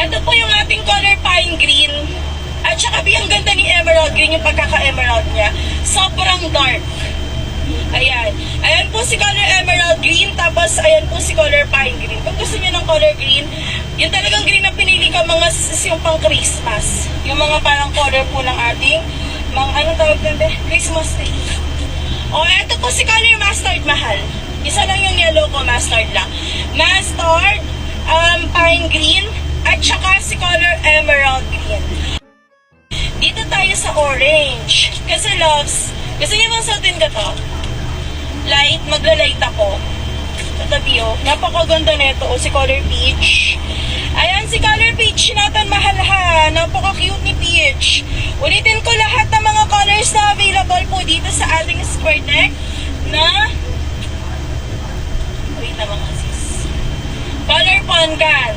Ito po yung ating color pine green. At saka ang ganda ni emerald green, yung pagkaka-emerald niya. Sobrang dark. Ayan. Ayan po si color emerald green, tapos ayan po si color pine green. Kung gusto niyo ng color green, yung talagang green na pinili ko, mga yung pang Christmas. Yung mga parang color po ng ating, mga anong tawag nande? Christmas tree. O, eto po si color mustard, mahal. Isa lang yung yellow ko, mustard lang. Mustard, pine green, at saka si color emerald green. Dito tayo sa orange. Kasi loves, gusto niyo bang suotin ko to? Light, magla-light ako. Tatabi oh. Napakaganda nito. O, si color peach. Ayan, si color peach natin, mahal ha. Napaka-cute ni peach. Ulitin ko lahat ng mga colors na available po dito sa ating square deck na wait na mga sis. Color poncan.